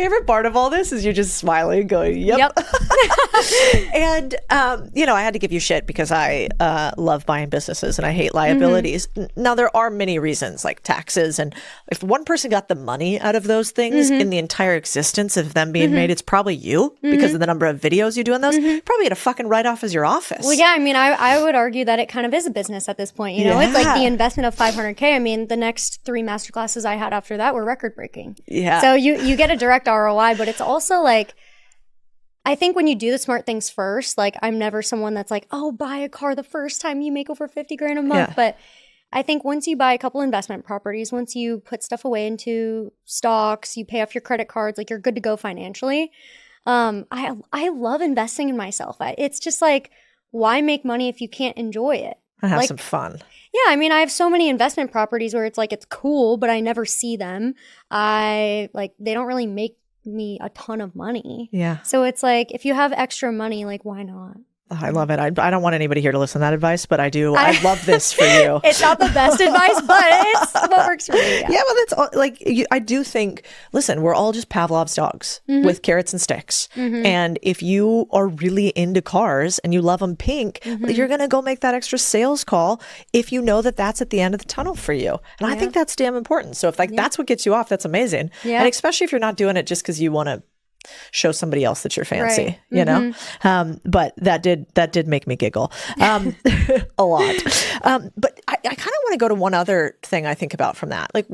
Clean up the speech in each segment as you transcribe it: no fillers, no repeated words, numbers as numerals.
favorite part of all this is you're just smiling, going, yep. And, I had to give you shit because I love buying businesses and I hate liabilities. Now, there are many reasons, like taxes. And if one person got the money out of those things in the entire existence of them being made, it's probably you because of the number of videos you do in those. Probably get a fucking write-off as your office. Well, yeah, I mean, I would argue that it kind of is a business at this point. You know, it's like the investment of $500K. I mean, the next 3 masterclasses I had after that were record-breaking. Yeah. So you get a direct ROI, but it's also like, I think when you do the smart things first, like I'm never someone that's like, oh, buy a car the first time you make over 50 grand a month. Yeah. But I think once you buy a couple investment properties, once you put stuff away into stocks, you pay off your credit cards, like you're good to go financially. I love investing in myself. It's just like, why make money if you can't enjoy it? I have some fun. Yeah, I mean, I have so many investment properties where it's like, it's cool, but I never see them. They don't really make me a ton of money. Yeah. So it's like, if you have extra money, like, why not? I love it. I don't want anybody here to listen to that advice, but I do. I love this for you. It's not the best advice, but it's what works for me. Yeah, well, that's all, like, I do think, listen, we're all just Pavlov's dogs with carrots and sticks. And if you are really into cars and you love them pink, you're going to go make that extra sales call if you know that that's at the end of the tunnel for you. And I think that's damn important. So if that's what gets you off, that's amazing. Yeah. And especially if you're not doing it just because you want to show somebody else that you're fancy, you know? But that did make me giggle a lot. But I kind of want to go to one other thing I think about from that. Like,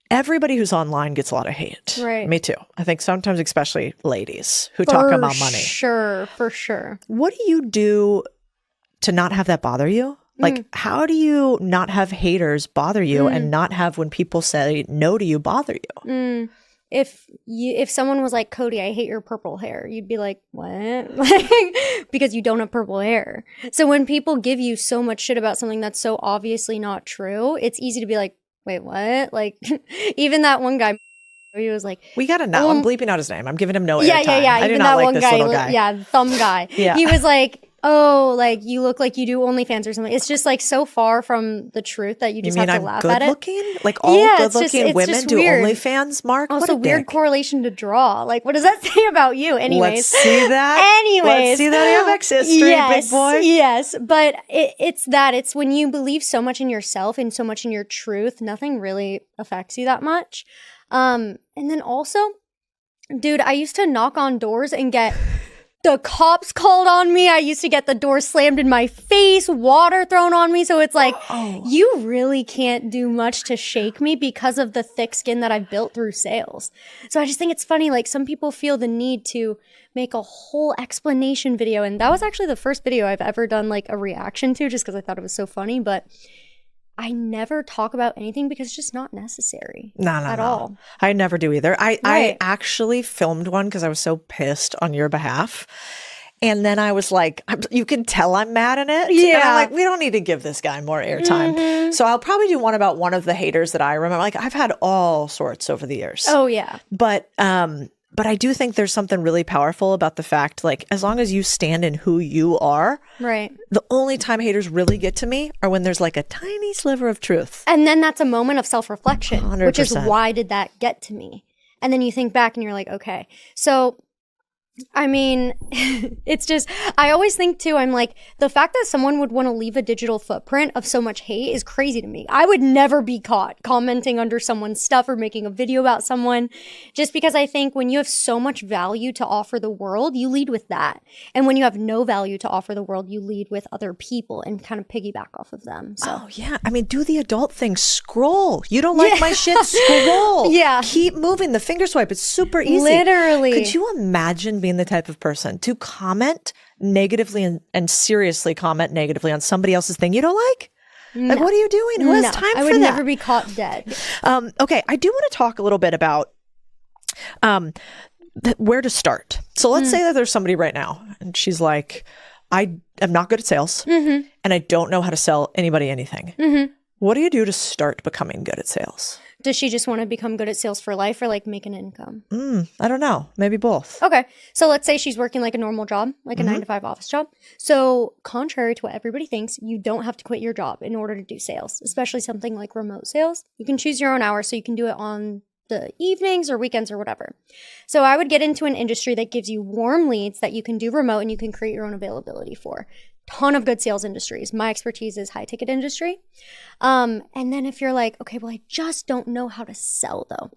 everybody who's online gets a lot of hate. Right. Me too. I think sometimes, especially ladies who talk about money. For sure. What do you do to not have that bother you? Like, how do you not have haters bother you and not have when people say no to you bother you? If someone was like, Codie, I hate your purple hair, you'd be like, what? Like, because you don't have purple hair. So when people give you so much shit about something that's so obviously not true, it's easy to be like, wait, what? Like, even that one guy, he was like, we got to know. I'm bleeping out his name. I'm giving him no airtime. Yeah. I do even not that like one this guy, little guy. Yeah, thumb guy. Yeah. He was like, oh, like you look like you do OnlyFans or something. It's just like so far from the truth that you just have to laugh at it. Looking? Like all good-looking women do OnlyFans, Mark? Also, what a weird correlation to draw. Like, what does that say about you? Anyways. Let's see that. Let's see that Amex history, big boy. Yes, but it's when you believe so much in yourself and so much in your truth, nothing really affects you that much. And then also, dude, I used to knock on doors and get the cops called on me. I used to get the door slammed in my face, water thrown on me. So it's like, you really can't do much to shake me because of the thick skin that I've built through sales. So I just think it's funny. Like, some people feel the need to make a whole explanation video. And that was actually the first video I've ever done like a reaction to, just because I thought it was so funny. But I never talk about anything because it's just not necessary at all. I never do either. I actually filmed one because I was so pissed on your behalf. And then I was like, you can tell I'm mad in it. Yeah. And I'm like, we don't need to give this guy more airtime. So I'll probably do one about one of the haters that I remember. Like, I've had all sorts over the years. Oh, yeah. But I do think there's something really powerful about the fact, like, as long as you stand in who you are, right? The only time haters really get to me are when there's like a tiny sliver of truth. And then that's a moment of self-reflection, 100%. Which is why did that get to me? And then you think back and you're like, okay, so I mean, it's just, I always think too, I'm like, the fact that someone would want to leave a digital footprint of so much hate is crazy to me. I would never be caught commenting under someone's stuff or making a video about someone, just because I think when you have so much value to offer the world, you lead with that. And when you have no value to offer the world, you lead with other people and kind of piggyback off of them. So. Oh yeah. I mean, do the adult thing. Scroll. You don't like my shit? Scroll. Yeah. Keep moving. The finger swipe. It's super easy. Literally. Could you imagine being the type of person to comment negatively and seriously comment negatively on somebody else's thing you don't like? No. Like, what are you doing? Who has time for that? I would never be caught dead. Okay, I do want to talk a little bit about where to start. So let's say that there's somebody right now and she's like, I am not good at sales and I don't know how to sell anybody anything. What do you do to start becoming good at sales? Does she just want to become good at sales for life or like make an income? I don't know. Maybe both. Okay. So let's say she's working like a normal job, like a 9-to-5 office job. So contrary to what everybody thinks, you don't have to quit your job in order to do sales, especially something like remote sales. You can choose your own hours, so you can do it on the evenings or weekends or whatever. So I would get into an industry that gives you warm leads that you can do remote and you can create your own availability for. Ton of good sales industries. My expertise is high ticket industry. And then if you're like, okay, well, I just don't know how to sell though.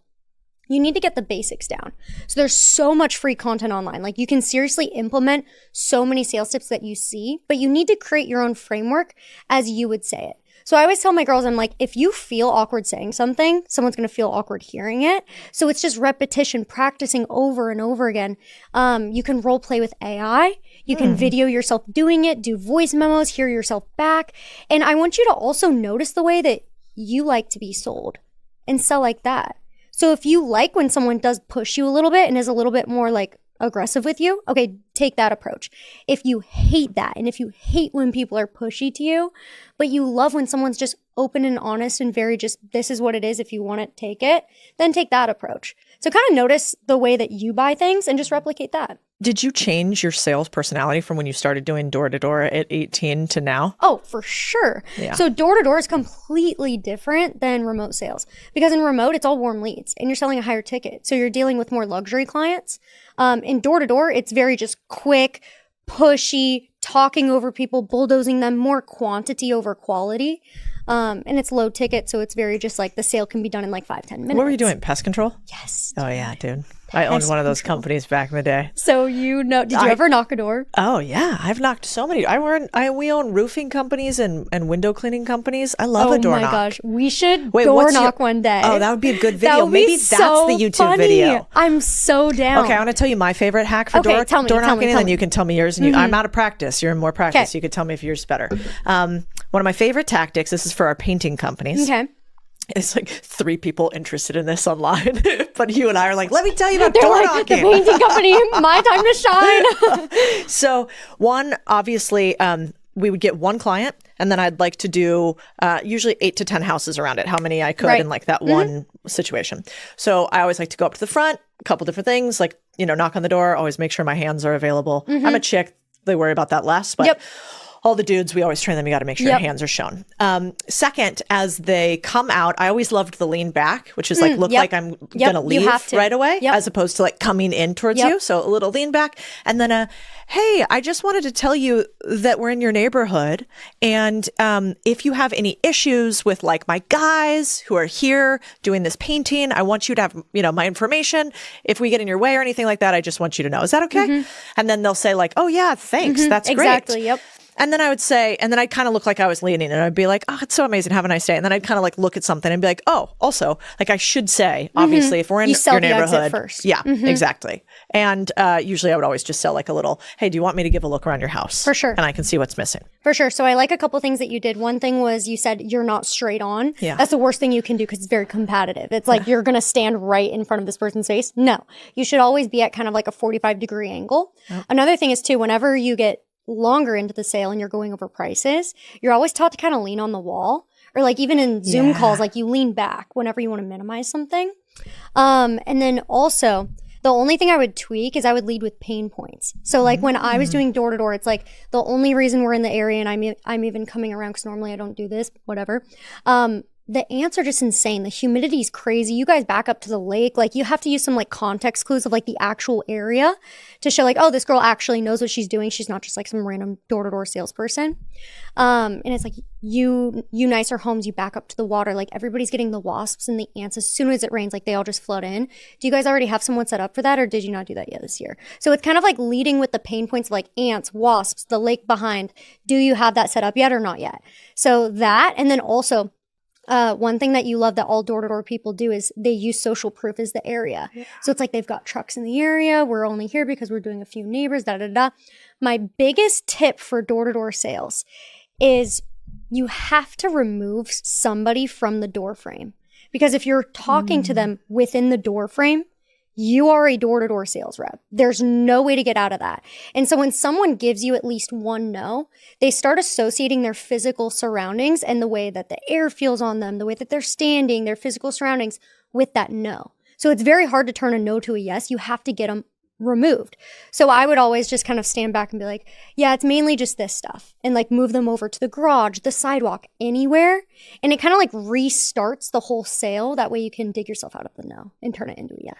You need to get the basics down. So there's so much free content online. Like you can seriously implement so many sales tips that you see, but you need to create your own framework as you would say it. So I always tell my girls, I'm like, if you feel awkward saying something, someone's going to feel awkward hearing it. So it's just repetition, practicing over and over again. You can role play with AI. You can video yourself doing it, do voice memos, hear yourself back. And I want you to also notice the way that you like to be sold and sell like that. So if you like when someone does push you a little bit and is a little bit more like aggressive with you, okay, take that approach. If you hate that, and if you hate when people are pushy to you, but you love when someone's just open and honest and very just, this is what it is, if you want it, take it, then take that approach. So kind of notice the way that you buy things and just replicate that. Did you change your sales personality from when you started doing door-to-door at 18 to now? Oh, for sure. Yeah. So door-to-door is completely different than remote sales because in remote, it's all warm leads and you're selling a higher ticket. So you're dealing with more luxury clients. In door-to-door, it's very just quick, pushy, talking over people, bulldozing them, more quantity over quality. And it's low ticket, so it's very just like the sale can be done in like 5-10 minutes. What were you doing? Pest control? Yes. Oh, yeah, dude. I owned one of those companies back in the day. So you know, did you ever knock a door? Oh, yeah. I've knocked so many. We own roofing companies and window cleaning companies. I love a door knock. Oh my gosh. We should door knock one day. Oh, that would be a good video. That would Maybe be that's so the YouTube funny. video. I'm so down. Okay, I want to tell you my favorite hack for door knocking, and then you can tell me yours. And I'm out of practice. You're in more practice. You could tell me if yours is better. One of my favorite tactics, this is for our painting companies. Okay. It's like 3 people interested in this online, but you and I are like, let me tell you about door knocking. The painting company, my time to shine. So one, obviously, we would get one client, and then I'd like to do usually 8 to 10 houses around it, how many I could in like that one situation. So I always like to go up to the front, a couple different things, like, knock on the door, always make sure my hands are available. I'm a chick. They worry about that less, but all the dudes, we always train them, you got to make sure your hands are shown. Second, as they come out, I always loved the lean back, which is like, look like I'm going to leave right away, as opposed to like coming in towards you. So a little lean back. And then hey, I just wanted to tell you that we're in your neighborhood. And if you have any issues with like my guys who are here doing this painting, I want you to have, my information. If we get in your way or anything like that, I just want you to know. Is that okay? And then they'll say like, oh yeah, thanks. That's great. Exactly. Yep. And then I would say, and then I'd kind of look like I was leaning and I'd be like, oh, it's so amazing. Have a nice day. And then I'd kind of like look at something and be like, oh, also, like I should say, obviously, if we're in your neighborhood. First. Yeah, exactly. And usually I would always just sell like a little, hey, do you want me to give a look around your house? For sure. And I can see what's missing. For sure. So I like a couple things that you did. One thing was you said you're not straight on. Yeah. That's the worst thing you can do because it's very competitive. It's like you're going to stand right in front of this person's face. No, you should always be at kind of like a 45-degree angle. Another thing is too, whenever you get longer into the sale and you're going over prices, you're always taught to kind of lean on the wall, or like even in Zoom calls, like you lean back whenever you want to minimize something. And then also the only thing I would tweak is I would lead with pain points. So like when I was doing door to door, it's like the only reason we're in the area and I'm even coming around because normally I don't do this, whatever. The ants are just insane. The humidity is crazy. You guys back up to the lake. Like you have to use some like context clues of like the actual area to show like, oh, this girl actually knows what she's doing. She's not just like some random door-to-door salesperson. And it's like you nicer homes, you back up to the water. Like everybody's getting the wasps and the ants as soon as it rains, like they all just flood in. Do you guys already have someone set up for that or did you not do that yet this year? So it's kind of like leading with the pain points of like ants, wasps, the lake behind. Do you have that set up yet or not yet? So that, and then also, one thing that you love that all door-to-door people do is they use social proof as the area. Yeah. So it's like they've got trucks in the area. We're only here because we're doing a few neighbors, da-da-da. My biggest tip for door-to-door sales is you have to remove somebody from the door frame. Because if you're talking to them within the door frame, you are a door-to-door sales rep. There's no way to get out of that. And so when someone gives you at least one no, they start associating their physical surroundings and the way that the air feels on them, the way that they're standing, their physical surroundings with that no. So it's very hard to turn a no to a yes. You have to get them removed. So I would always just kind of stand back and be like, yeah, it's mainly just this stuff, and like move them over to the garage, the sidewalk, anywhere. And it kind of like restarts the whole sale. That way you can dig yourself out of the no and turn it into a yes.